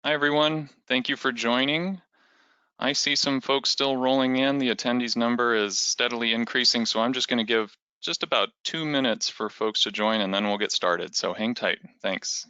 Hi, everyone. Thank you for joining. I see some folks still rolling in. The attendees number is steadily increasing, so I'm just going to give just about 2 minutes for folks to join, and then we'll get started. So hang tight. Thanks.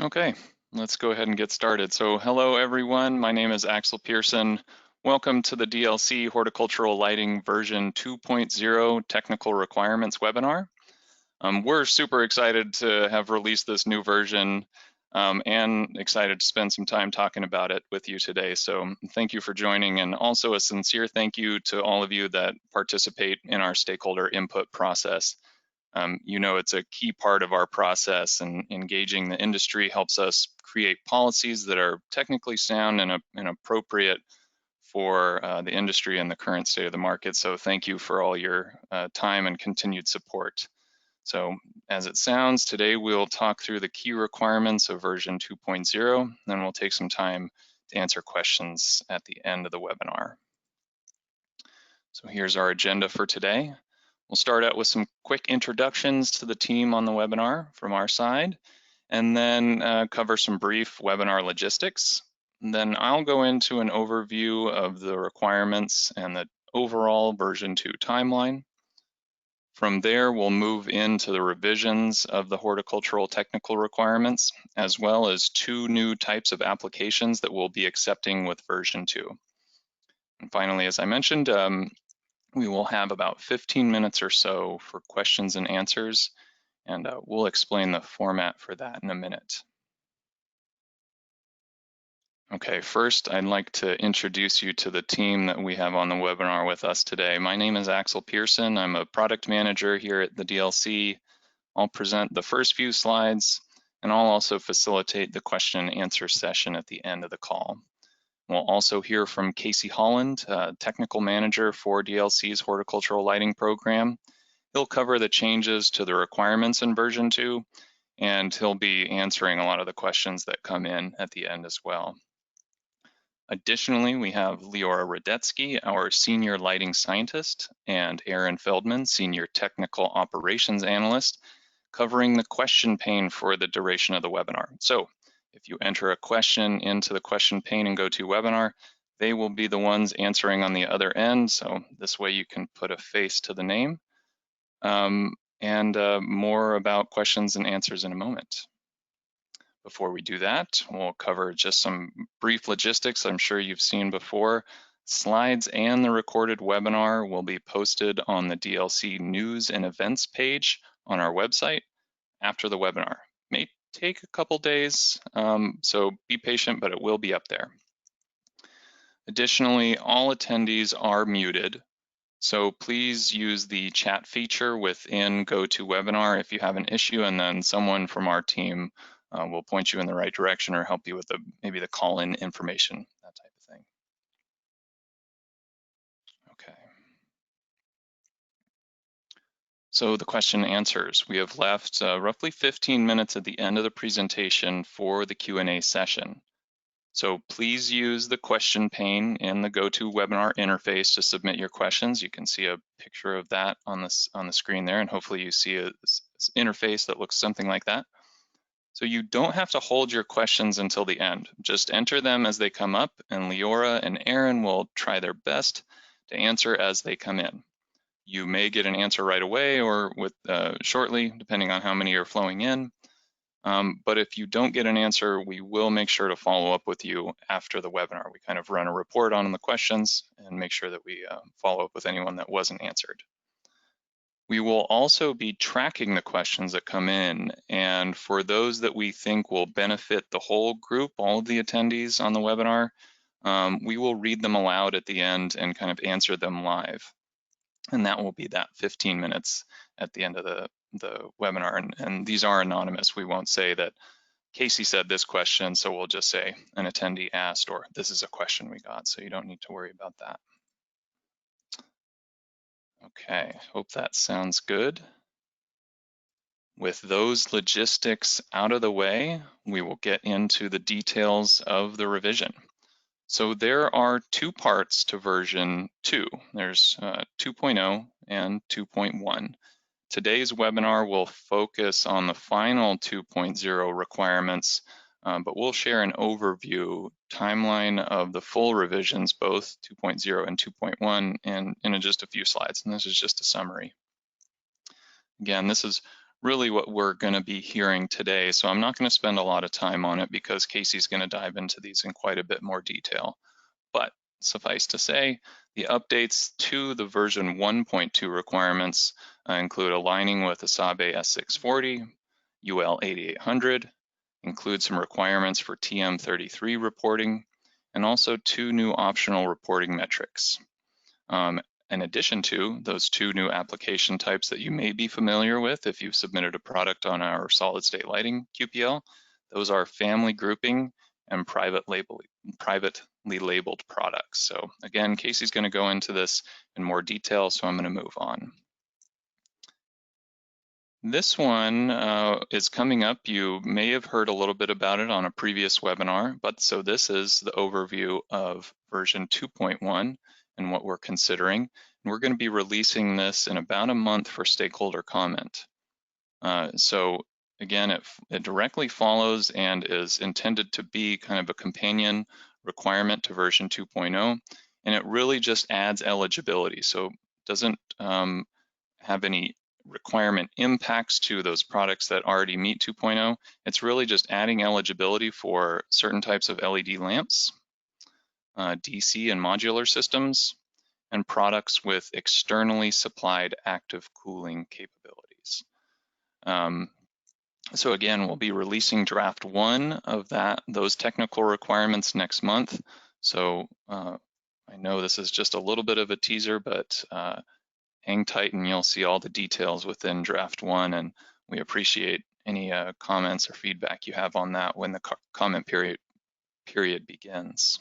Okay, let's go ahead and get started. So hello, everyone. My name is Axel Pearson. Welcome to the DLC Horticultural Lighting version 2.0 Technical Requirements webinar. We're super excited to have released this new version and excited to spend some time talking about it with you today. So thank you for joining, and also a sincere thank you to all of you that participate in our stakeholder input process. You know, it's a key part of our process, and engaging the industry helps us create policies that are technically sound and appropriate for the industry and the current state of the market. So thank you for all your time and continued support. So as it sounds, today we'll talk through the key requirements of version 2.0, then we'll take some time to answer questions at the end of the webinar. So here's our agenda for today. We'll start out with some quick introductions to the team on the webinar from our side, and then cover some brief webinar logistics. And then I'll go into an overview of the requirements and the overall version 2 timeline. From there, we'll move into the revisions of the horticultural technical requirements, as well as 2 new types of applications that we'll be accepting with version 2. And finally, as I mentioned, we will have about 15 minutes or so for questions and answers, and we'll explain the format for that in a minute. Okay, first I'd like to introduce you to the team that we have on the webinar with us today. My name is Axel Pearson. I'm a product manager here at the DLC. I'll present the first few slides, and I'll also facilitate the question and answer session at the end of the call. We'll also hear from Casey Holland, technical manager for DLC's horticultural lighting program. He'll cover the changes to the requirements in version 2, and he'll be answering a lot of the questions that come in at the end as well. Additionally, we have Leora Radetsky, our senior lighting scientist, and Aaron Feldman, senior technical operations analyst, covering the question pane for the duration of the webinar. So if you enter a question into the question pane and go to webinar, they will be the ones answering on the other end. So this way you can put a face to the name. More about questions and answers in a moment. Before we do that, we'll cover just some brief logistics I'm sure you've seen before. Slides and the recorded webinar will be posted on the DLC news and events page on our website after the webinar. May take a couple days, so be patient, but it will be up there. Additionally, all attendees are muted, so please use the chat feature within GoToWebinar if you have an issue, and then someone from our team will point you in the right direction or help you with maybe the call-in information, that type of thing. Okay. So the question and answers. We have left roughly 15 minutes at the end of the presentation for the Q&A session. So please use the question pane in the GoToWebinar interface to submit your questions. You can see a picture of that on the screen there, and hopefully you see an interface that looks something like that. So you don't have to hold your questions until the end. Just enter them as they come up, and Leora and Aaron will try their best to answer as they come in. You may get an answer right away or shortly, depending on how many are flowing in. But if you don't get an answer, we will make sure to follow up with you after the webinar. We kind of run a report on the questions and make sure that we follow up with anyone that wasn't answered. We will also be tracking the questions that come in, and for those that we think will benefit the whole group, all of the attendees on the webinar, we will read them aloud at the end and kind of answer them live. And that will be that 15 minutes at the end of the webinar. And these are anonymous. We won't say that Casey said this question, so we'll just say an attendee asked, or this is a question we got, so you don't need to worry about that. Okay, hope that sounds good. With those logistics out of the way, we will get into the details of the revision. So there are two parts to version 2. There's 2.0 and 2.1. Today's webinar will focus on the final 2.0 requirements, but we'll share an overview timeline of the full revisions, both 2.0 and 2.1, and in just a few slides. And this is just a summary. Again, this is really what we're going to be hearing today, so I'm not going to spend a lot of time on it because Casey's going to dive into these in quite a bit more detail. But suffice to say, the updates to the version 1.2 requirements include aligning with Asabe S640, UL 8800, include some requirements for TM33 reporting, and also 2 new optional reporting metrics. In addition to those 2 new application types that you may be familiar with if you've submitted a product on our solid state lighting QPL, those are family grouping and privately labeled products. So again, Casey's going to go into this in more detail, so I'm going to move on. This one is coming up. You may have heard a little bit about it on a previous webinar, but so this is the overview of version 2.1 and what we're considering. And we're going to be releasing this in about a month for stakeholder comment. So again, it directly follows and is intended to be kind of a companion requirement to version 2.0, and it really just adds eligibility. So it doesn't have any requirement impacts to those products that already meet 2.0. It's really just adding eligibility for certain types of LED lamps, DC and modular systems, and products with externally supplied active cooling capabilities. So again, we'll be releasing draft 1 of those technical requirements next month. So I know this is just a little bit of a teaser, but hang tight and you'll see all the details within draft 1, and we appreciate any comments or feedback you have on that when the comment period begins.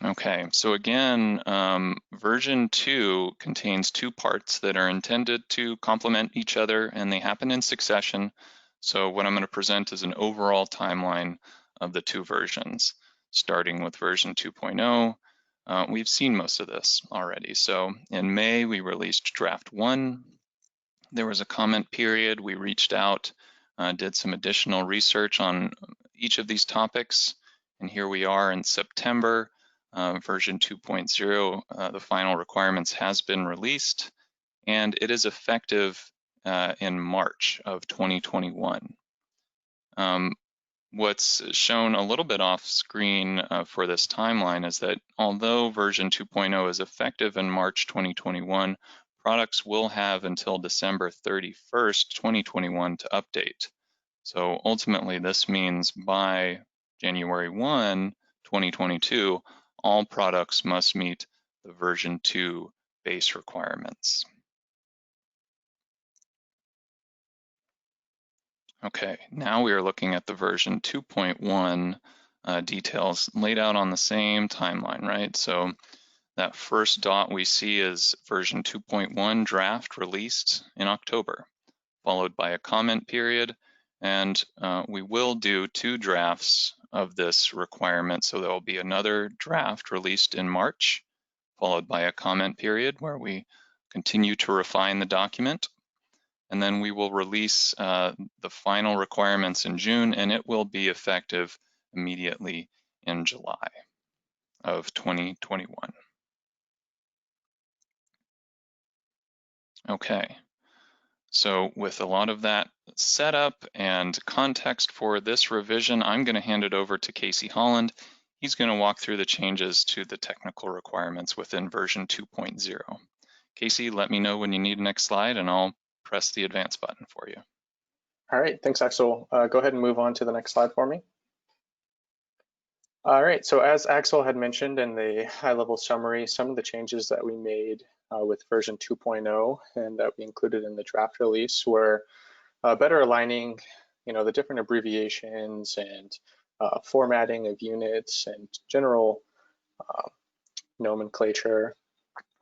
Okay, so again, version 2 contains 2 parts that are intended to complement each other, and they happen in succession. So what I'm going to present is an overall timeline of the 2 versions, starting with version 2.0. We've seen most of this already. So in May, we released draft 1. There was a comment period. We reached out, did some additional research on each of these topics, and here we are in September. Version 2.0, the final requirements has been released, and it is effective in March of 2021. What's shown a little bit off screen for this timeline is that although version 2.0 is effective in March 2021, products will have until December 31st, 2021 to update. So ultimately, this means by January 1, 2022, all products must meet the version 2 base requirements. Okay, now we are looking at the version 2.1 details laid out on the same timeline, right? So that first dot we see is version 2.1 draft released in October, followed by a comment period, And we will do 2 drafts of this requirement. So there will be another draft released in March, followed by a comment period where we continue to refine the document. And then we will release the final requirements in June, and it will be effective immediately in July of 2021. Okay, so with a lot of that setup and context for this revision, I'm going to hand it over to Casey Holland. He's going to walk through the changes to the technical requirements within version 2.0. Casey, let me know when you need the next slide and I'll press the advance button for you. All right, thanks, Axel. Go ahead and move on to the next slide for me. All right, so as Axel had mentioned in the high-level summary, some of the changes that we made with version 2.0 and that we included in the draft release were better aligning, the different abbreviations and formatting of units and general nomenclature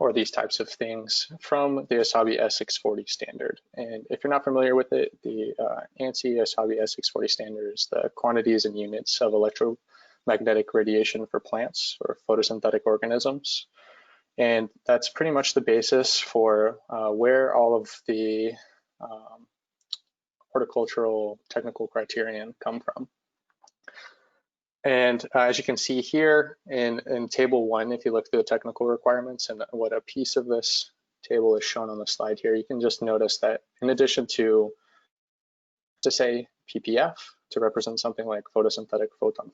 or these types of things from the Asabi S640 standard. And if you're not familiar with it, the ANSI Asabi S640 standard is the quantities and units of electromagnetic radiation for plants or photosynthetic organisms. And that's pretty much the basis for where all of the horticultural technical criterion come from. And as you can see here in table 1, if you look through the technical requirements and what a piece of this table is shown on the slide here, you can just notice that in addition to say PPF to represent something like photosynthetic photon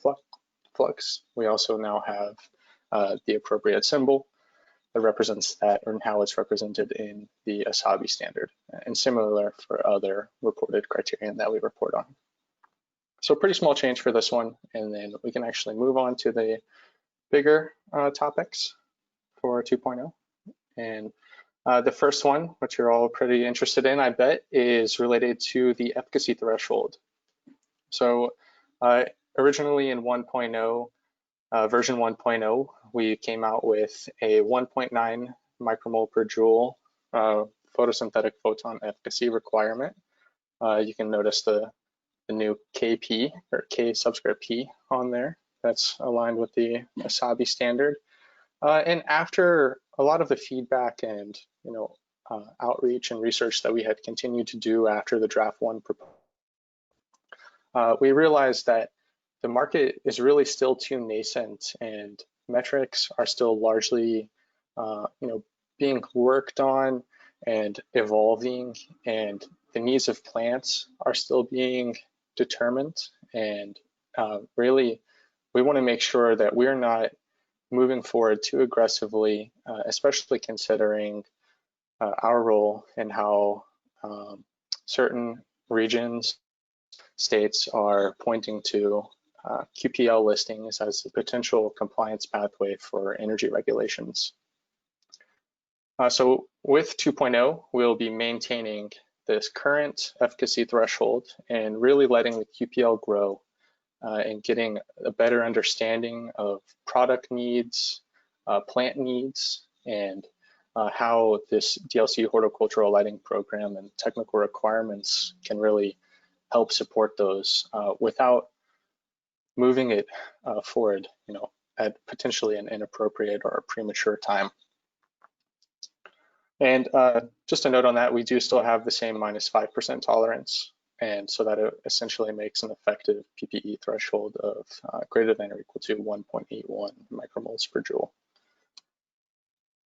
flux, we also now have the appropriate symbol that represents that and how it's represented in the Asabi standard, and similar for other reported criterion that we report on. So pretty small change for this one, and then we can actually move on to the bigger topics for 2.0. And the first one, which you're all pretty interested in, I bet, is related to the efficacy threshold. So originally in 1.0, version 1.0, we came out with a 1.9 micromole per joule photosynthetic photon efficacy requirement. You can notice the new KP or K subscript P on there. That's aligned with the Asabi standard. And after a lot of the feedback and outreach and research that we had continued to do after the draft 1 proposal, we realized that the market is really still too nascent and metrics are still largely being worked on and evolving, and the needs of plants are still being determined. And really, we want to make sure that we're not moving forward too aggressively, especially considering our role and how certain regions, states are pointing to QPL listings as a potential compliance pathway for energy regulations. So with 2.0, we'll be maintaining this current efficacy threshold and really letting the QPL grow and getting a better understanding of product needs, plant needs, and how this DLC horticultural lighting program and technical requirements can really help support those without moving it forward, at potentially an inappropriate or premature time. And just a note on that, we do still have the same -5% tolerance. And so that essentially makes an effective PPE threshold of greater than or equal to 1.81 micromoles per joule.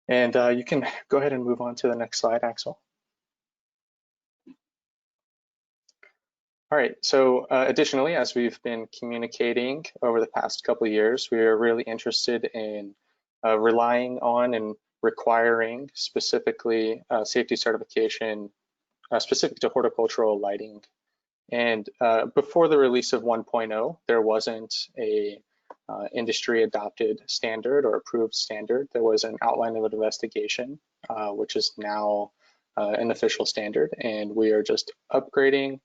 And you can go ahead and move on to the next slide, Axel. All right, so additionally, as we've been communicating over the past couple of years, we are really interested in relying on and requiring specifically safety certification specific to horticultural lighting. And before the release of 1.0, there wasn't a industry adopted standard or approved standard. There was an outline of an investigation, which is now an official standard, and we are just upgrading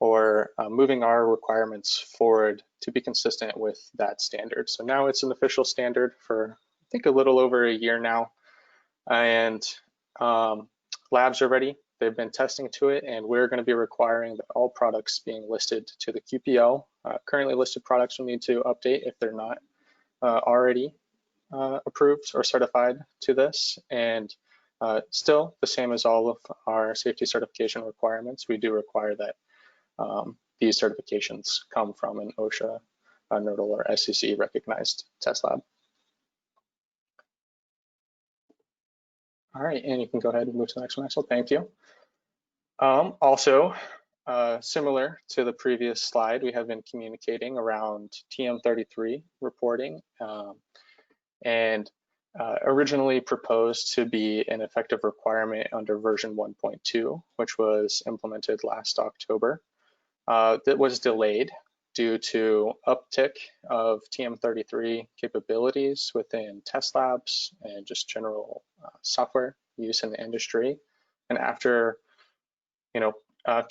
or moving our requirements forward to be consistent with that standard. So now it's an official standard for, I think, a little over a year now, and labs are ready they've been testing to it, and we're going to be requiring that all products being listed to the QPL, currently listed products will need to update if they're not already approved or certified to this. And still, the same as all of our safety certification requirements, we do require that these certifications come from an OSHA, NERDL, or SCC recognized test lab. All right, and you can go ahead and move to the next one, Axel. Thank you. Also, similar to the previous slide, we have been communicating around TM33 reporting, and originally proposed to be an effective requirement under version 1.2, which was implemented last October. That was delayed due to uptick of TM33 capabilities within test labs and just general software use in the industry. And after,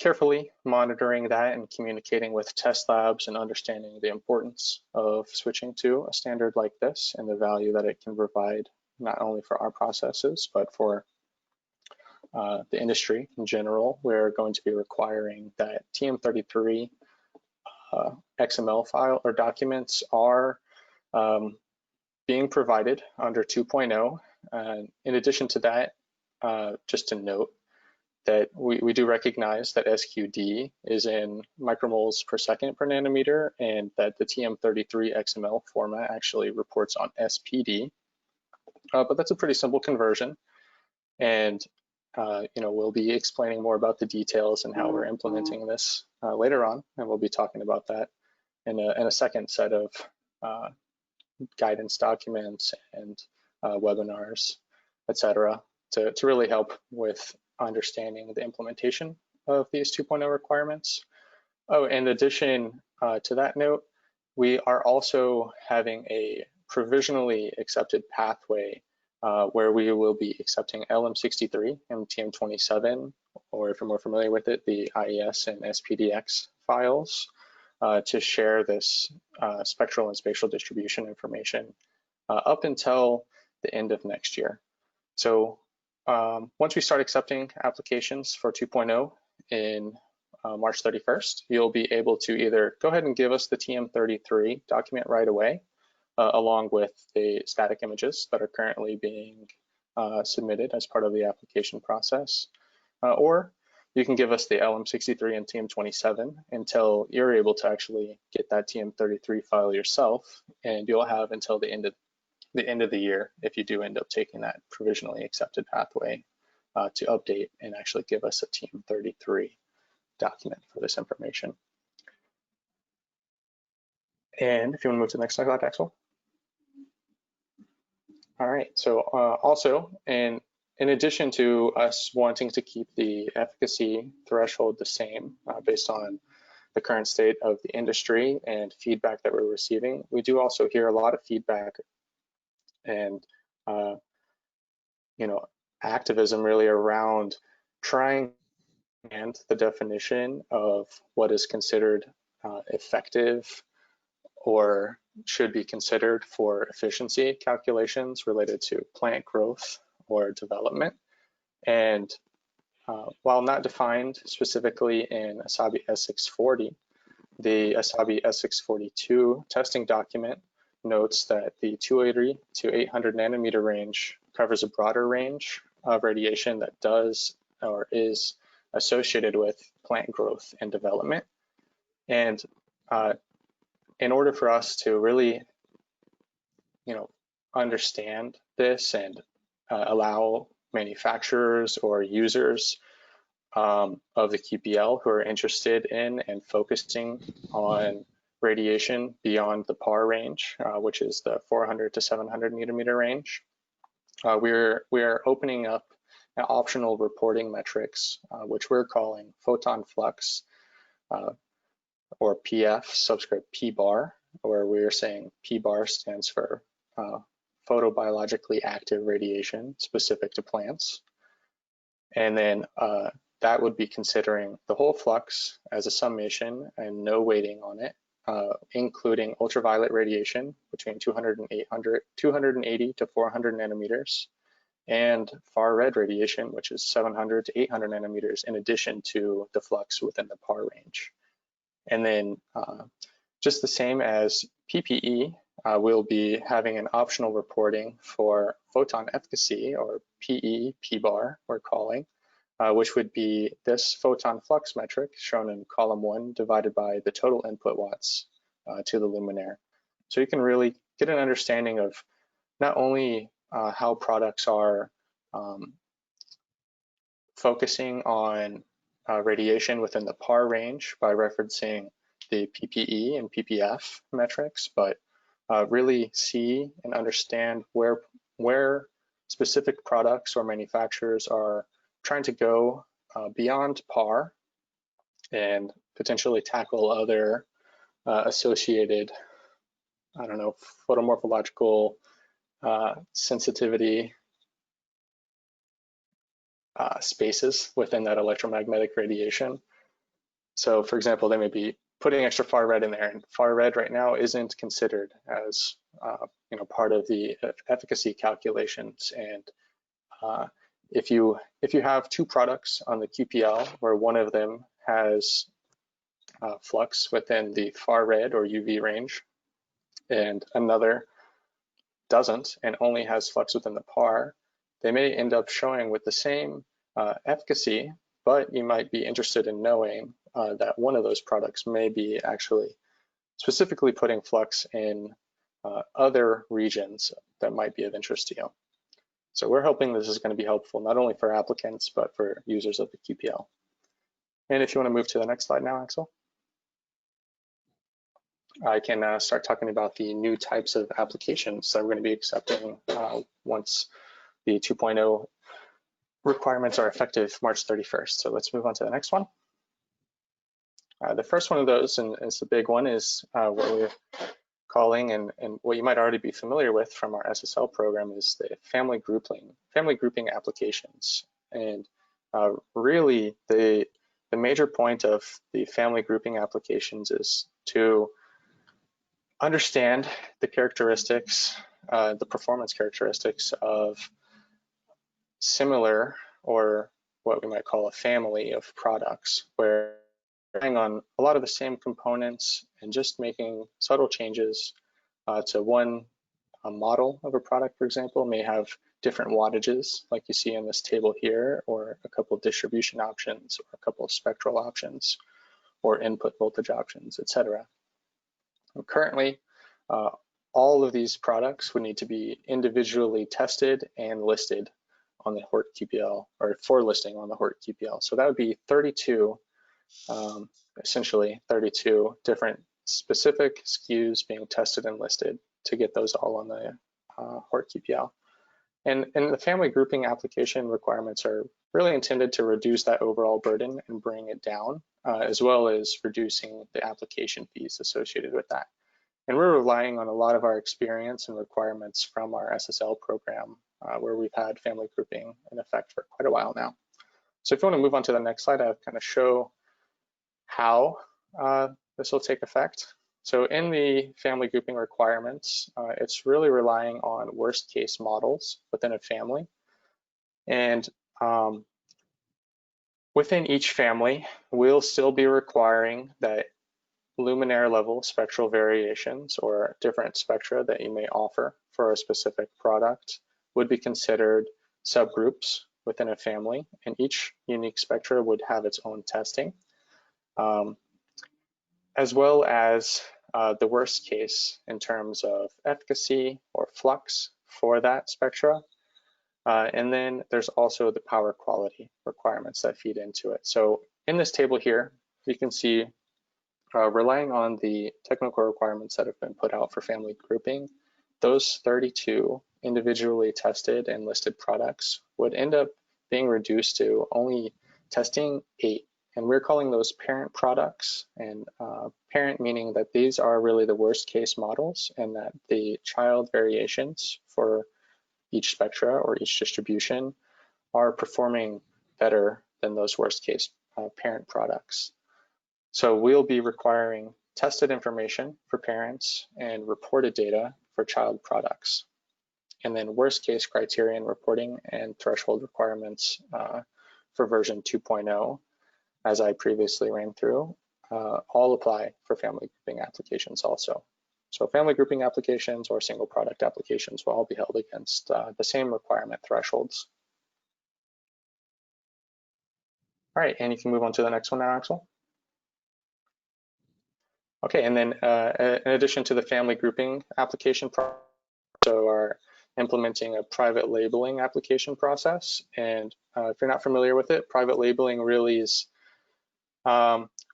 carefully monitoring that and communicating with test labs and understanding the importance of switching to a standard like this and the value that it can provide, not only for our processes, but for the industry in general, we're going to be requiring that TM33 XML file or documents are being provided under 2.0. In addition to that, just to note that we do recognize that SQD is in micromoles per second per nanometer, and that the TM33 XML format actually reports on SPD. But that's a pretty simple conversion. And we'll be explaining more about the details and how we're implementing this later on, and we'll be talking about that in a second set of guidance documents and webinars, etc., to really help with understanding the implementation of these 2.0 requirements. Oh, in addition to that note, we are also having a provisionally accepted pathway where we will be accepting LM63 and TM27, or if you're more familiar with it, the IES and SPDX files, to share this spectral and spatial distribution information up until the end of next year. So once we start accepting applications for 2.0 in March 31st, you'll be able to either go ahead and give us the TM33 document right away, along with the static images that are currently being submitted as part of the application process. Or you can give us the LM63 and TM27 until you're able to actually get that TM33 file yourself, and you'll have until the end of the year, if you do end up taking that provisionally accepted pathway, to update and actually give us a TM33 document for this information. And if you want to move to the next slide, Axel. All right, so also, in addition to us wanting to keep the efficacy threshold the same based on the current state of the industry and feedback that we're receiving, we do also hear a lot of feedback and activism really around trying and the definition of what is considered effective or should be considered for efficiency calculations related to plant growth or development. And while not defined specifically in ASABI S640, the ASABI S642 testing document notes that the 280 to 800 nanometer range covers a broader range of radiation that does or is associated with plant growth and development. And in order for us to really, understand this and allow manufacturers or users of the QPL who are interested in and focusing on radiation beyond the PAR range, which is the 400 to 700 nanometer range, we are opening up optional reporting metrics, which we're calling photon flux, or PF subscript P bar, where we're saying P bar stands for photobiologically active radiation specific to plants. And then that would be considering the whole flux as a summation and no weighting on it, including ultraviolet radiation between 280 to 400 nanometers, and far red radiation, which is 700 to 800 nanometers, in addition to the flux within the PAR range. And then just the same as PPE, we'll be having an optional reporting for photon efficacy, or PE, P-bar we're calling, which would be this photon flux metric shown in column 1 divided by the total input watts to the luminaire. So you can really get an understanding of not only how products are focusing on radiation within the PAR range by referencing the PPE and PPF metrics, but really see and understand where specific products or manufacturers are trying to go beyond PAR and potentially tackle other associated, I don't know, photomorphological sensitivity spaces within that electromagnetic radiation. So for example, they may be putting extra far red in there, and far red right now isn't considered as part of the efficacy calculations. And if you have two products on the QPL where one of them has flux within the far red or UV range and another doesn't and only has flux within the PAR, they may end up showing with the same efficacy, but you might be interested in knowing that one of those products may be actually specifically putting flux in other regions that might be of interest to you. So we're hoping this is going to be helpful not only for applicants, but for users of the QPL. And if you want to move to the next slide now, Axel, I can start talking about the new types of applications that we're going to be accepting once the 2.0 requirements are effective March 31st. So let's move on to the next one. The first one of those, and it's the big one, is what we're calling, and what you might already be familiar with from our SSL program, is the family grouping applications. And really, the major point of the family grouping applications is to understand the characteristics, the performance characteristics of similar, or what we might call a family of products, where we're relying on a lot of the same components and just making subtle changes to one model of a product, for example, may have different wattages, like you see in this table here, or a couple of distribution options, or a couple of spectral options, or input voltage options, etc. Currently, all of these products would need to be individually tested and listed on the Horticultural, or for listing on the Horticultural. So that would be 32, essentially 32 different specific SKUs being tested and listed to get those all on the Horticultural. And the family grouping application requirements are really intended to reduce that overall burden and bring it down, as well as reducing the application fees associated with that. And we're relying on a lot of our experience and requirements from our SSL program, where we've had family grouping in effect for quite a while now. So if you want to move on to the next slide, I'll kind of show how this will take effect. So in the family grouping requirements, it's really relying on worst case models within a family. And within each family, we'll still be requiring that luminaire level spectral variations, or different spectra that you may offer for a specific product, would be considered subgroups within a family, and each unique spectra would have its own testing, as well as the worst case in terms of efficacy or flux for that spectra. And then there's also the power quality requirements that feed into it. So in this table here, you can see relying on the technical requirements that have been put out for family grouping, those 32 individually tested and listed products would end up being reduced to only testing 8. And we're calling those parent products, and parent meaning that these are really the worst case models, and that the child variations for each spectra or each distribution are performing better than those worst case parent products. So we'll be requiring tested information for parents and reported data for child products. and then worst case criterion reporting and threshold requirements for version 2.0, as I previously ran through, all apply for family grouping applications also. So family grouping applications or single product applications will all be held against the same requirement thresholds. All right, and you can move on to the next one now, Axel. Okay, and then in addition to the family grouping application process, so are implementing a private labeling application process. And if you're not familiar with it, private labeling really is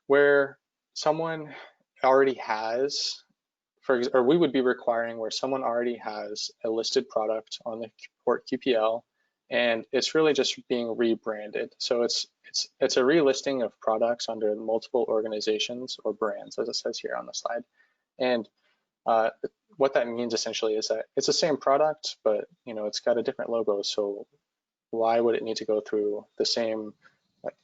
where someone already has, or we would be requiring where someone already has a listed product on the QPL, and it's really just being rebranded. So it's a relisting of products under multiple organizations or brands, as it says here on the slide. And what that means essentially is that it's the same product, but it's got a different logo. So why would it need to go through the same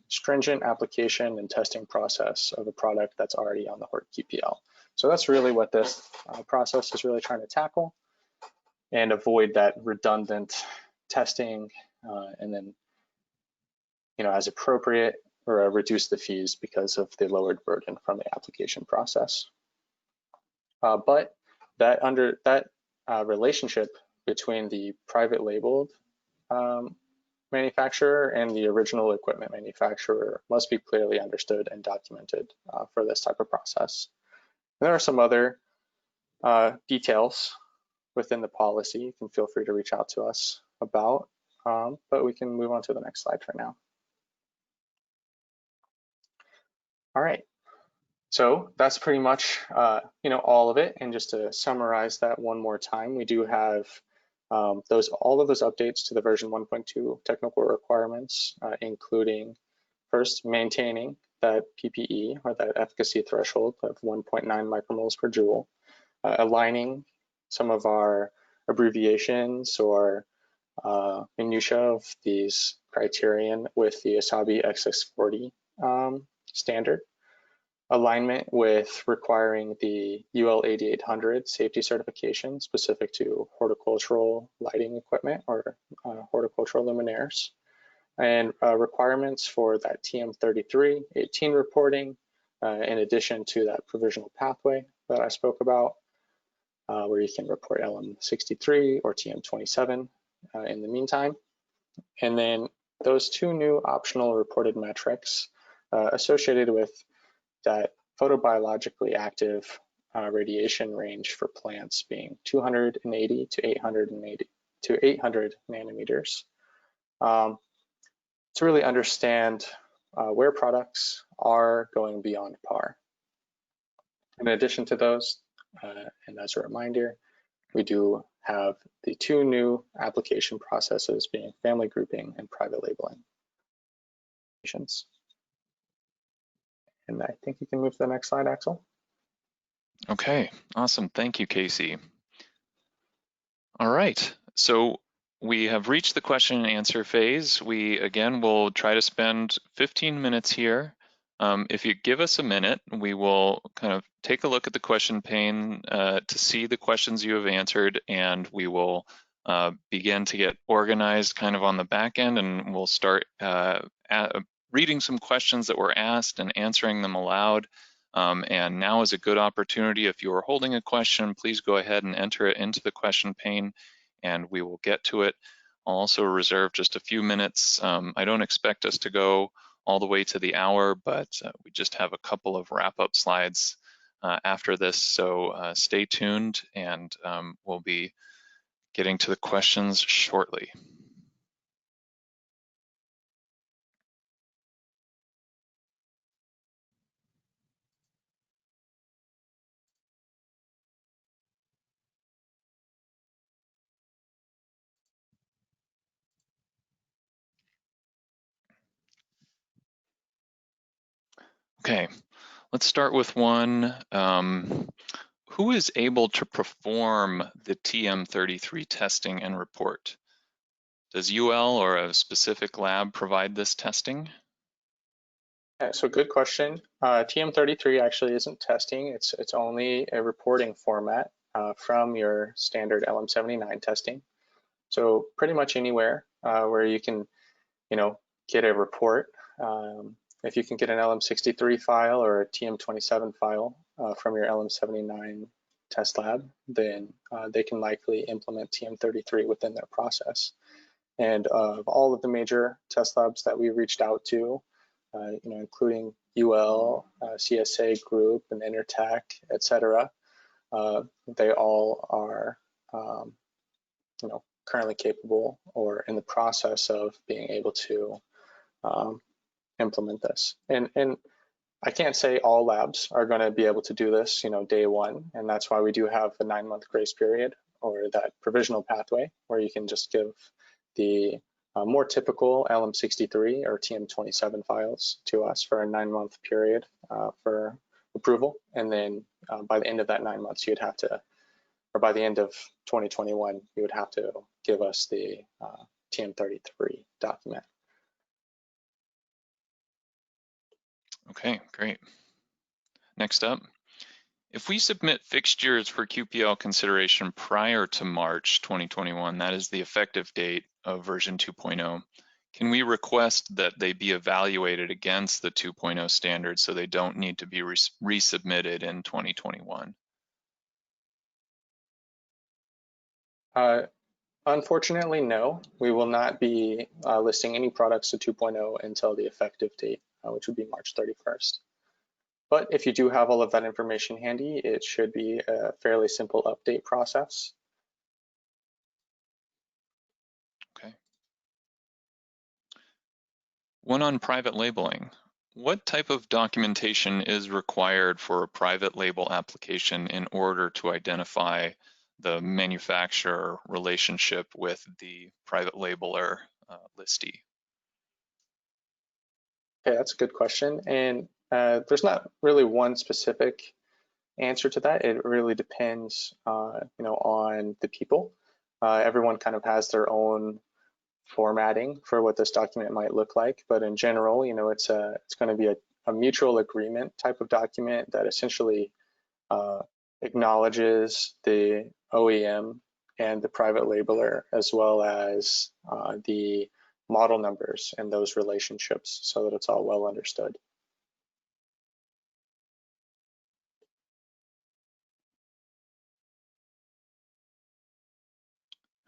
stringent application and testing process of a product that's already on the HortQPL? So that's really what this process is really trying to tackle and avoid that redundant testing, and then, as appropriate, or reduce the fees because of the lowered burden from the application process. But that relationship between the private labeled manufacturer and the original equipment manufacturer must be clearly understood and documented for this type of process. And there are some other details within the policy you can feel free to reach out to us about, but we can move on to the next slide for now. All right, so that's pretty much all of it. And just to summarize that one more time, we do have all of those updates to the version 1.2 technical requirements, including first maintaining that PPE or that efficacy threshold of 1.9 micromoles per joule, aligning some of our abbreviations or minutia of these criterion with the Asabi XX40 standard, alignment with requiring the UL 8800 safety certification specific to horticultural lighting equipment or horticultural luminaires, and requirements for that TM33 18 reporting, in addition to that provisional pathway that I spoke about, where you can report LM63 or TM27 in the meantime. And then those two new optional reported metrics associated with that photobiologically active radiation range for plants being 280 to 800 nanometers, to really understand where products are going beyond par. In addition to those, and as a reminder, we do have the two new application processes being family grouping and private labeling. And I think you can move to the next slide, Axel. Okay, awesome. Thank you, Casey. All right, so we have reached the question and answer phase. We, again, will try to spend 15 minutes here. If you give us a minute, we will kind of take a look at the question pane to see the questions you have answered, and we will begin to get organized kind of on the back end, and we'll start reading some questions that were asked and answering them aloud. And now is a good opportunity. If you are holding a question, please go ahead and enter it into the question pane and we will get to it. I'll also reserve just a few minutes. I don't expect us to go all the way to the hour, but we just have a couple of wrap-up slides after this. So stay tuned and we'll be getting to the questions shortly. Okay, let's start with one. Who is able to perform the TM33 testing and report? Does UL or a specific lab provide this testing? Yeah, so good question. TM33 actually isn't testing. It's only a reporting format from your standard LM79 testing. So pretty much anywhere where you can, get a report. If you can get an LM63 file or a TM27 file from your LM79 test lab, then they can likely implement TM33 within their process. And of all of the major test labs that we reached out to, including UL, CSA Group, and Intertech, et cetera, they all are, currently capable or in the process of being able to implement this. And I can't say all labs are going to be able to do this, day one, and that's why we do have the 9-month grace period or that provisional pathway where you can just give the more typical LM63 or TM27 files to us for a 9-month period for approval, and then by the end of that 9 months, you'd have to, or by the end of 2021, you would have to give us the TM33 document. Okay, great. Next up, if we submit fixtures for QPL consideration prior to March 2021, that is the effective date of version 2.0, can we request that they be evaluated against the 2.0 standards so they don't need to be resubmitted in 2021? Unfortunately, no. We will not be listing any products to 2.0 until the effective date, which would be March 31st. But if you do have all of that information handy, it should be a fairly simple update process. Okay. One on private labeling. What type of documentation is required for a private label application in order to identify the manufacturer relationship with the private labeler listee? Okay, that's a good question. And there's not really one specific answer to that. It really depends, on the people. Everyone kind of has their own formatting for what this document might look like. But in general, it's going to be a mutual agreement type of document that essentially acknowledges the OEM and the private labeler, as well as the model numbers and those relationships, so that it's all well understood.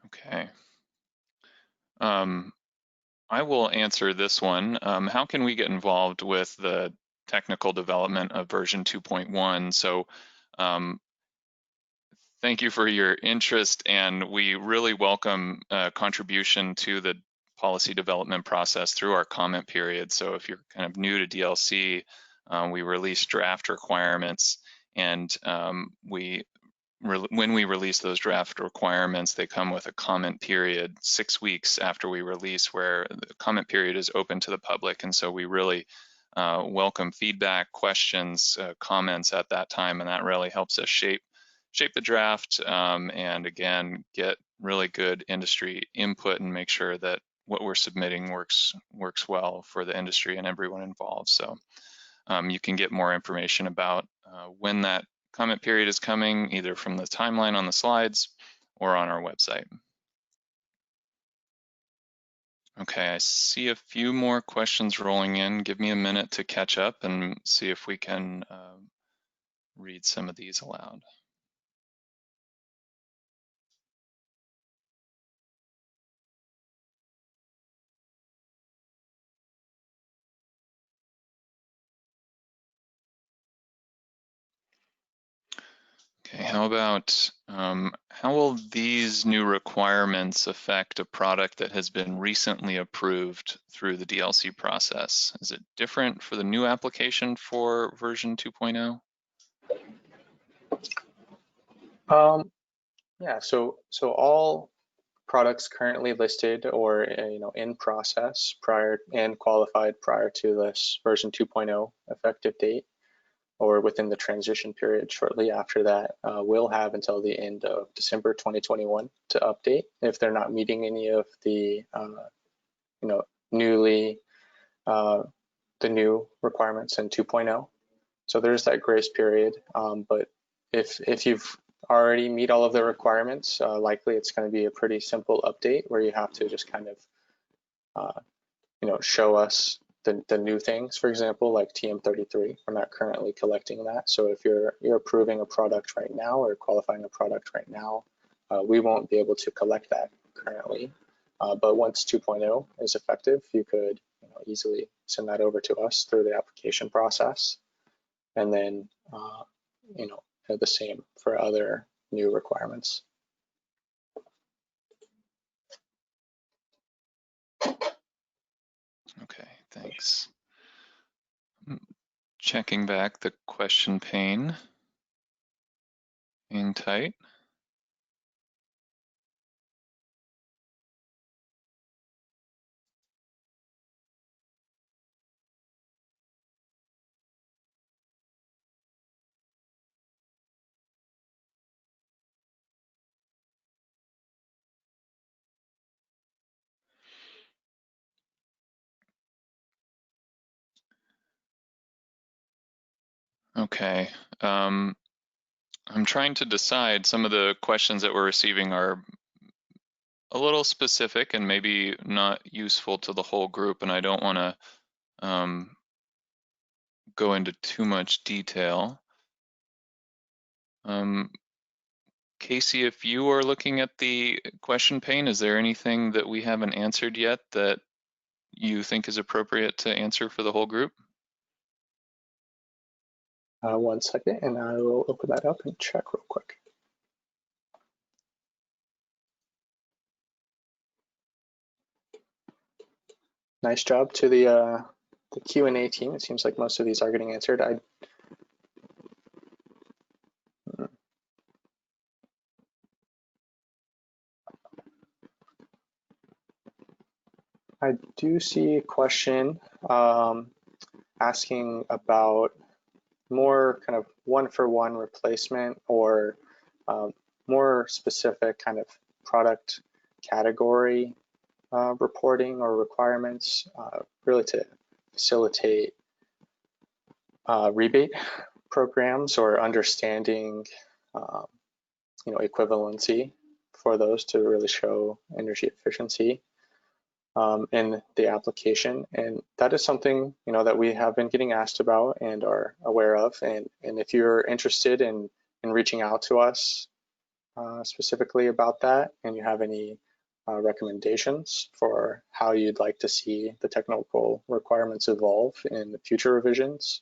Okay. I will answer this one. How can we get involved with the technical development of version 2.1? So thank you for your interest, and we really welcome contribution to the policy development process through our comment period. So if you're kind of new to DLC, we release draft requirements, and when we release those draft requirements, they come with a comment period 6 weeks after we release, where the comment period is open to the public. And so we really welcome feedback, questions, comments at that time, and that really helps us shape the draft and again, get really good industry input and make sure that what we're submitting works well for the industry and everyone involved. So you can get more information about when that comment period is coming, either from the timeline on the slides or on our website. Okay, I see a few more questions rolling in. Give me a minute to catch up and see if we can read some of these aloud. Okay, how about how will these new requirements affect a product that has been recently approved through the DLC process? Is it different for the new application for version 2.0? Yeah, so all products currently listed or in process prior and qualified prior to this version 2.0 effective date, or within the transition period shortly after that, will have until the end of December 2021 to update if they're not meeting any of the the new requirements in 2.0. So there's that grace period. But if you've already meet all of the requirements, likely it's going to be a pretty simple update where you have to just kind of show us the new things. For example, like TM33, we're not currently collecting that. So if you're approving a product right now or qualifying a product right now, we won't be able to collect that currently. But once 2.0 is effective, you could easily send that over to us through the application process. And then, the same for other new requirements. Okay, thanks. Checking back the question pane. Hang tight. Okay. I'm trying to decide. Some of the questions that we're receiving are a little specific and maybe not useful to the whole group, and I don't want to go into too much detail. Casey, if you are looking at the question pane, is there anything that we haven't answered yet that you think is appropriate to answer for the whole group? 1 second, and I will open that up and check real quick. Nice job to the Q&A team. It seems like most of these are getting answered. I do see a question asking about more kind of one-for-one replacement or more specific kind of product category reporting or requirements, really to facilitate rebate programs or understanding equivalency for those to really show energy efficiency in the application. And that is something that we have been getting asked about and are aware of. And if you're interested in reaching out to us specifically about that, and you have any recommendations for how you'd like to see the technical requirements evolve in the future revisions,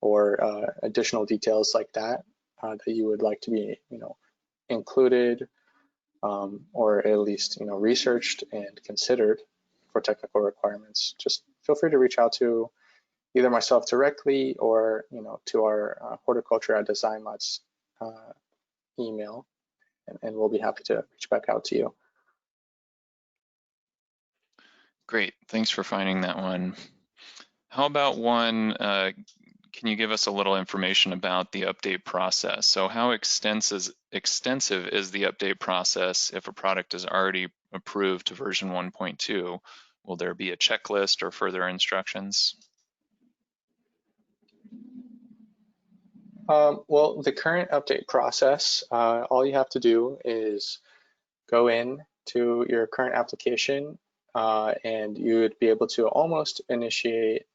or additional details like that that you would like to be included or at least researched and considered for technical requirements, just feel free to reach out to either myself directly or to our horticulture@designmuts email, and we'll be happy to reach back out to you. Great, thanks for finding that one. How about one, can you give us a little information about the update process? So how extensive is the update process if a product is already approved to version 1.2? Will there be a checklist or further instructions? Well, the current update process, all you have to do is go in to your current application and you would be able to almost initiate,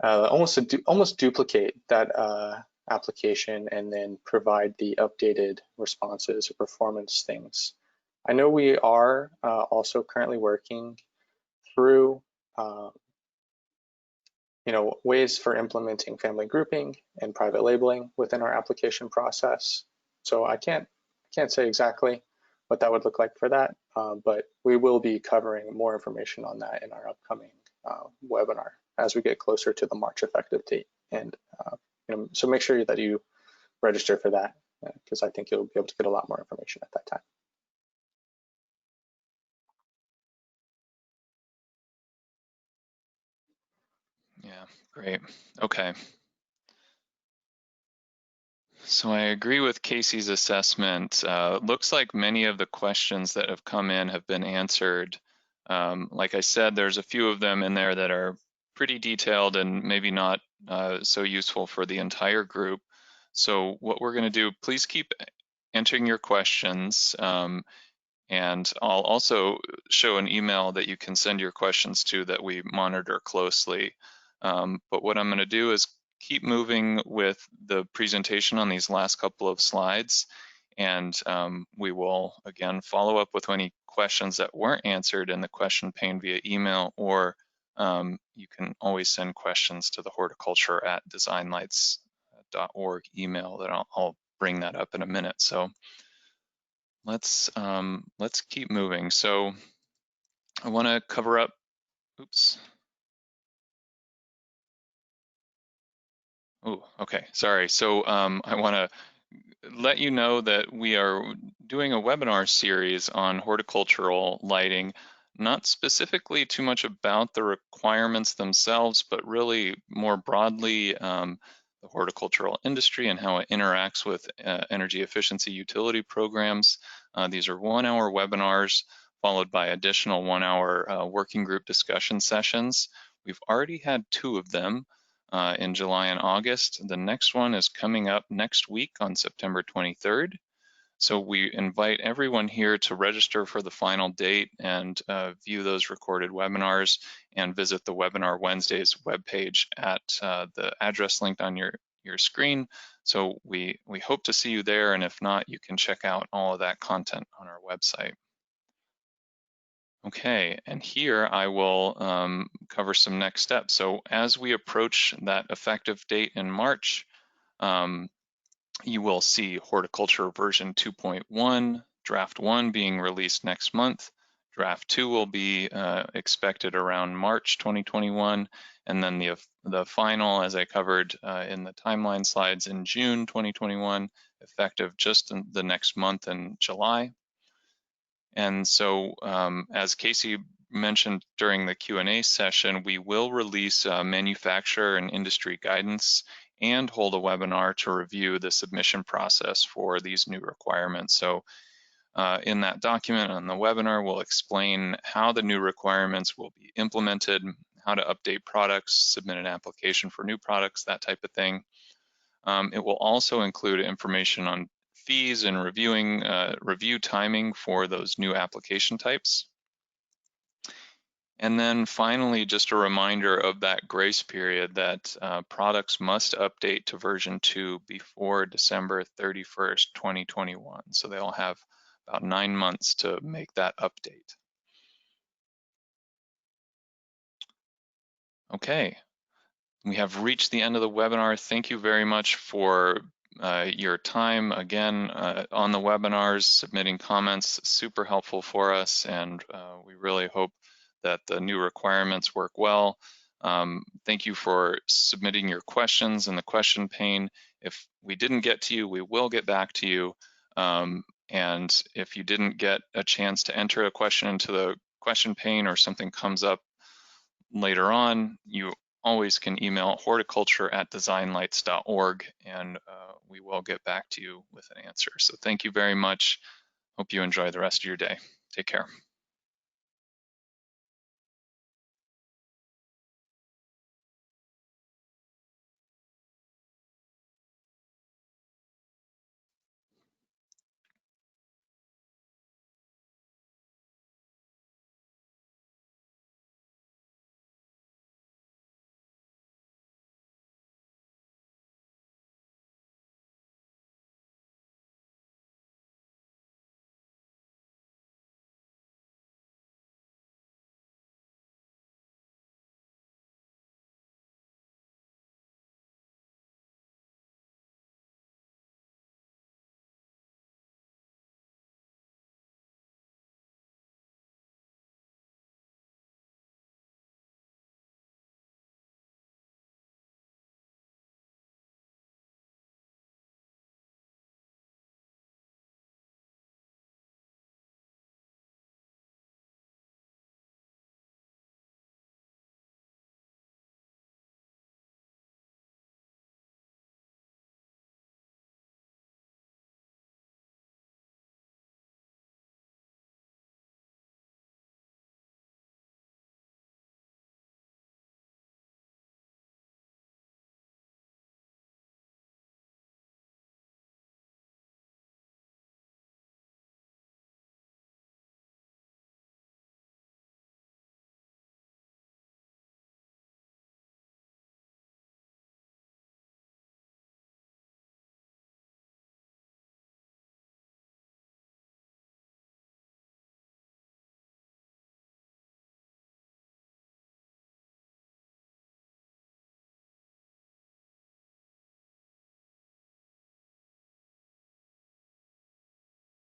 almost duplicate that application and then provide the updated responses or performance things. I know we are also currently working through ways for implementing family grouping and private labeling within our application process. So I can't say exactly what that would look like for that, but we will be covering more information on that in our upcoming webinar as we get closer to the March effective date. And so make sure that you register for that, because I think you'll be able to get a lot more information at that time. Yeah, great. Okay. So I agree with Casey's assessment. Looks like many of the questions that have come in have been answered. Like I said, there's a few of them in there that are pretty detailed and maybe not so useful for the entire group. So what we're going to do, please keep entering your questions. And I'll also show an email that you can send your questions to that we monitor closely. But what I'm going to do is keep moving with the presentation on these last couple of slides. And we will, again, follow up with any questions that weren't answered in the question pane via email, or you can always send questions to the horticulture@designlights.org email that I'll bring that up in a minute. So let's keep moving. So I want to cover up, oops. Oh, okay, sorry. So I want to let you know that we are doing a webinar series on horticultural lighting, not specifically too much about the requirements themselves, but really more broadly the horticultural industry and how it interacts with energy efficiency utility programs. These are 1-hour webinars followed by additional 1-hour working group discussion sessions. We've already had 2 of them. In July and August. The next one is coming up next week on September 23rd. So we invite everyone here to register for the final date and view those recorded webinars and visit the Webinar Wednesdays webpage at the address linked on your screen. So we hope to see you there, and if not, you can check out all of that content on our website. Okay, and here I will cover some next steps. So as we approach that effective date in March, you will see Horticulture version 2.1, draft 1 being released next month. Draft 2 will be expected around March 2021, and then the final, as I covered in the timeline slides, in June 2021, effective just in the next month in July. And so as Casey mentioned during the Q&A session, we will release manufacturer and industry guidance and hold a webinar to review the submission process for these new requirements. So in that document on the webinar, we'll explain how the new requirements will be implemented, how to update products, submit an application for new products, that type of thing. It will also include information on fees and review timing for those new application types. And then finally, just a reminder of that grace period that products must update to version 2 before December 31st, 2021. So they'll have about 9 months to make that update. Okay, we have reached the end of the webinar. Thank you very much for your time again on the webinars, submitting comments, super helpful for us, and we really hope that the new requirements work well. Thank you for submitting your questions in the question pane. If we didn't get to you, we will get back to you. And if you didn't get a chance to enter a question into the question pane or something comes up later on, you always can email horticulture@designlights.org, and we will get back to you with an answer. So thank you very much. Hope you enjoy the rest of your day. Take care.